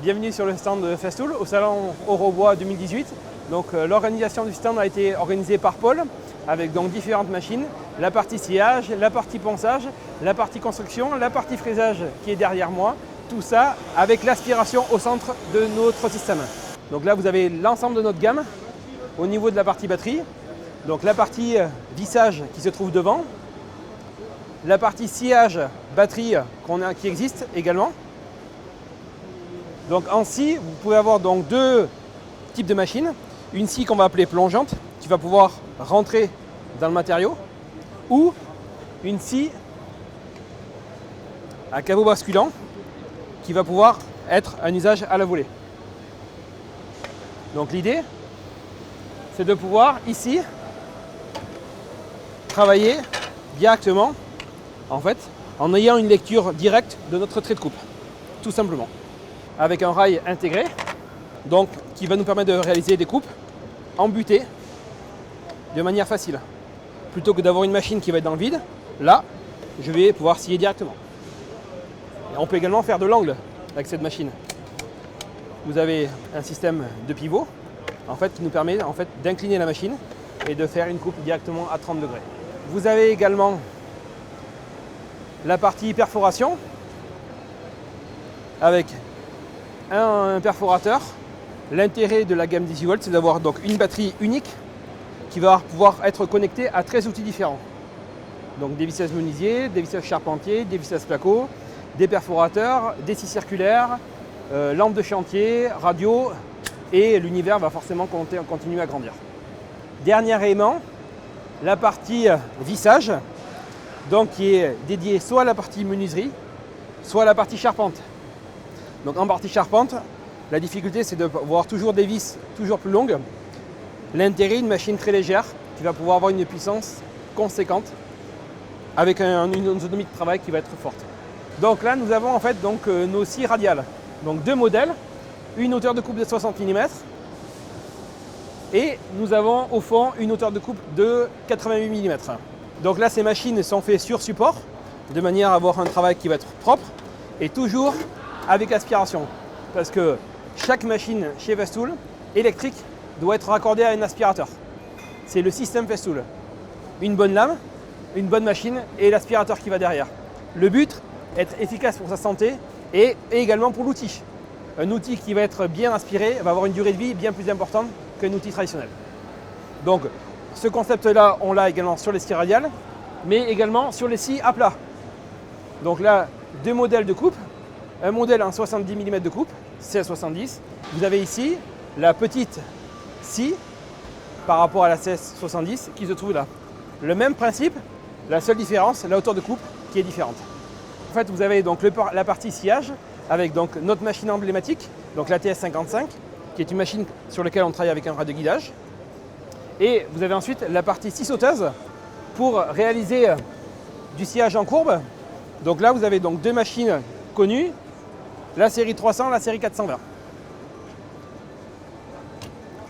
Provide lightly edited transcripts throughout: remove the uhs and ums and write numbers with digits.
Bienvenue sur le stand de Festool au salon Eurobois 2018. Donc, l'organisation du stand a été organisée par Paul avec donc différentes machines, la partie sciage, la partie ponçage, la partie construction, la partie fraisage qui est derrière moi, tout ça avec l'aspiration au centre de notre système. Donc là vous avez l'ensemble de notre gamme au niveau de la partie batterie, donc la partie vissage qui se trouve devant, la partie sciage batterie qui existe également. Donc en scie, vous pouvez avoir donc deux types de machines. Une scie qu'on va appeler plongeante, qui va pouvoir rentrer dans le matériau, ou une scie à caveau basculant, qui va pouvoir être un usage à la volée. Donc l'idée, c'est de pouvoir ici travailler directement, en ayant une lecture directe de notre trait de coupe, tout simplement. Avec un rail intégré, donc qui va nous permettre de réaliser des coupes embutées de manière facile. Plutôt que d'avoir une machine qui va être dans le vide, là, je vais pouvoir scier directement. Et on peut également faire de l'angle avec cette machine. Vous avez un système de pivot qui nous permet d'incliner la machine et de faire une coupe directement à 30 degrés. Vous avez également la partie perforation avec un perforateur. L'intérêt de la gamme 18 volts, c'est d'avoir donc une batterie unique qui va pouvoir être connectée à 13 outils différents. Donc des vissages menuisiers, des vissages charpentiers, des vissages placo, des perforateurs, des scies circulaires, lampes de chantier, radio, et l'univers va forcément continuer à grandir. Dernier élément, la partie vissage, donc qui est dédiée soit à la partie menuiserie, soit à la partie charpente. Donc en partie charpente, la difficulté c'est de voir toujours des vis toujours plus longues. L'intérêt, une machine très légère qui va pouvoir avoir une puissance conséquente avec une autonomie de travail qui va être forte. Donc là nous avons nos scies radiales. Donc deux modèles, une hauteur de coupe de 60 mm et nous avons au fond une hauteur de coupe de 88 mm. Donc là ces machines sont faites sur support de manière à avoir un travail qui va être propre et toujours avec aspiration. Parce que chaque machine chez Festool électrique doit être raccordée à un aspirateur. C'est le système Festool. Une bonne lame, une bonne machine et l'aspirateur qui va derrière. Le but, être efficace pour sa santé et également pour l'outil. Un outil qui va être bien aspiré va avoir une durée de vie bien plus importante qu'un outil traditionnel. Donc ce concept-là, on l'a également sur les scies radiales, mais également sur les scies à plat. Donc là, deux modèles de coupe. Un modèle en 70 mm de coupe, CS70. Vous avez ici la petite scie par rapport à la CS70 qui se trouve là. Le même principe, la seule différence, la hauteur de coupe qui est différente. En fait, vous avez donc la partie sciage avec donc notre machine emblématique, donc la TS55, qui est une machine sur laquelle on travaille avec un rail de guidage. Et vous avez ensuite la partie scie sauteuse pour réaliser du sciage en courbe. Donc là, vous avez donc deux machines connues, la série 300, la série 420.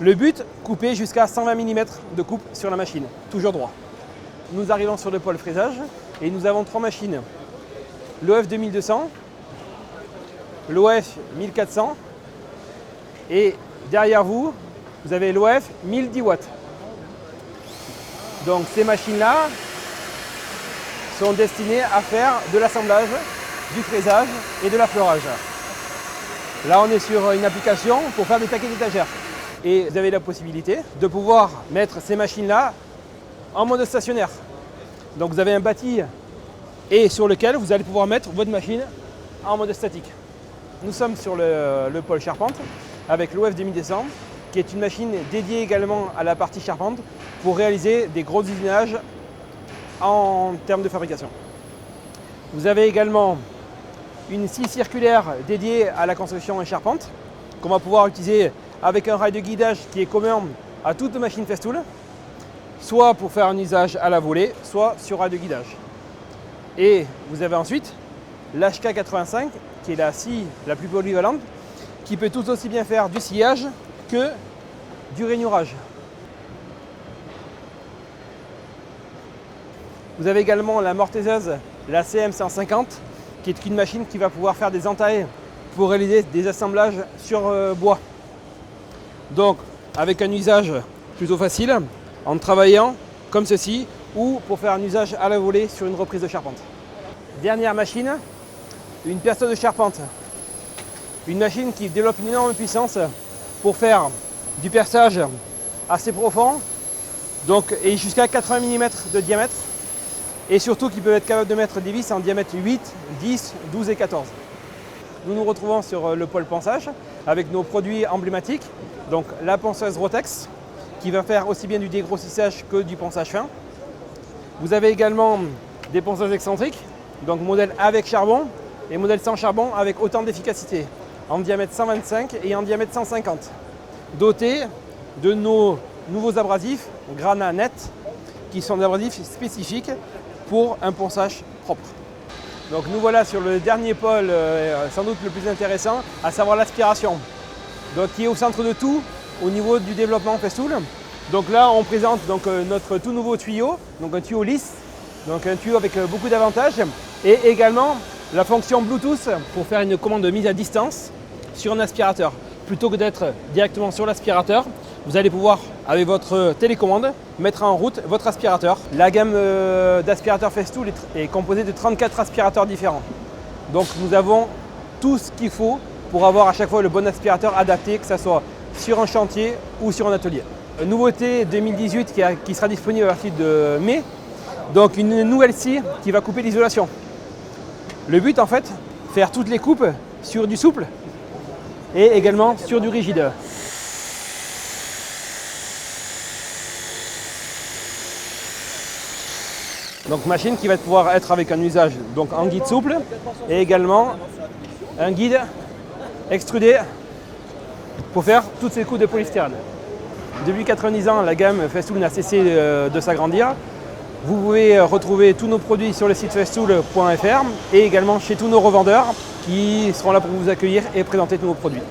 Le but, couper jusqu'à 120 mm de coupe sur la machine, toujours droit. Nous arrivons sur le pôle fraisage et nous avons trois machines. L'OF 2200, l'OF 1400 et derrière vous, vous avez l'OF 1010 watts. Donc ces machines-là sont destinées à faire de l'assemblage, du fraisage et de l'affleurage. Là, on est sur une application pour faire des taquets d'étagères. Et vous avez la possibilité de pouvoir mettre ces machines-là en mode stationnaire. Donc vous avez un bâti et sur lequel vous allez pouvoir mettre votre machine en mode statique. Nous sommes sur le pôle charpente avec l'OF 2200 qui est une machine dédiée également à la partie charpente pour réaliser des gros usinages en termes de fabrication. Vous avez également une scie circulaire dédiée à la construction et charpente qu'on va pouvoir utiliser avec un rail de guidage qui est commun à toute machine Festool, soit pour faire un usage à la volée, soit sur rail de guidage. Et vous avez ensuite l'HK85 qui est la scie la plus polyvalente qui peut tout aussi bien faire du sciage que du rainurage. Vous avez également la mortaiseuse, la CM150, qui est une machine qui va pouvoir faire des entailles pour réaliser des assemblages sur bois. Donc avec un usage plutôt facile, en travaillant comme ceci, ou pour faire un usage à la volée sur une reprise de charpente. Dernière machine, une perceuse de charpente. Une machine qui développe une énorme puissance pour faire du perçage assez profond, donc, et jusqu'à 80 mm de diamètre, et surtout qui peut être capable de mettre des vis en diamètre 8, 10, 12 et 14. Nous nous retrouvons sur le pôle ponçage avec nos produits emblématiques, donc la ponceuse Rotex qui va faire aussi bien du dégrossissage que du ponçage fin. Vous avez également des ponçeuses excentriques, donc modèle avec charbon et modèle sans charbon avec autant d'efficacité, en diamètre 125 et en diamètre 150, dotés de nos nouveaux abrasifs Grana Net qui sont des abrasifs spécifiques pour un ponçage propre. Donc nous voilà sur le dernier pôle, sans doute le plus intéressant, à savoir l'aspiration, donc qui est au centre de tout au niveau du développement Festool. Donc là on présente donc, notre tout nouveau tuyau, donc un tuyau lisse, donc un tuyau avec beaucoup d'avantages, et également la fonction Bluetooth pour faire une commande de mise à distance sur un aspirateur. Plutôt que d'être directement sur l'aspirateur, vous allez pouvoir, avec votre télécommande, mettre en route votre aspirateur. La gamme d'aspirateurs Festool est composée de 34 aspirateurs différents. Donc nous avons tout ce qu'il faut pour avoir à chaque fois le bon aspirateur adapté, que ce soit sur un chantier ou sur un atelier. Une nouveauté 2018 qui sera disponible à partir de mai, donc une nouvelle scie qui va couper l'isolation. Le but en fait, faire toutes les coupes sur du souple et également sur du rigide. Donc machine qui va pouvoir être avec un usage donc en guide souple et également un guide extrudé pour faire toutes ces coupes de polystyrène. Depuis 90 ans, la gamme Festool n'a cessé de s'agrandir. Vous pouvez retrouver tous nos produits sur le site festool.fr et également chez tous nos revendeurs qui seront là pour vous accueillir et présenter tous nos produits.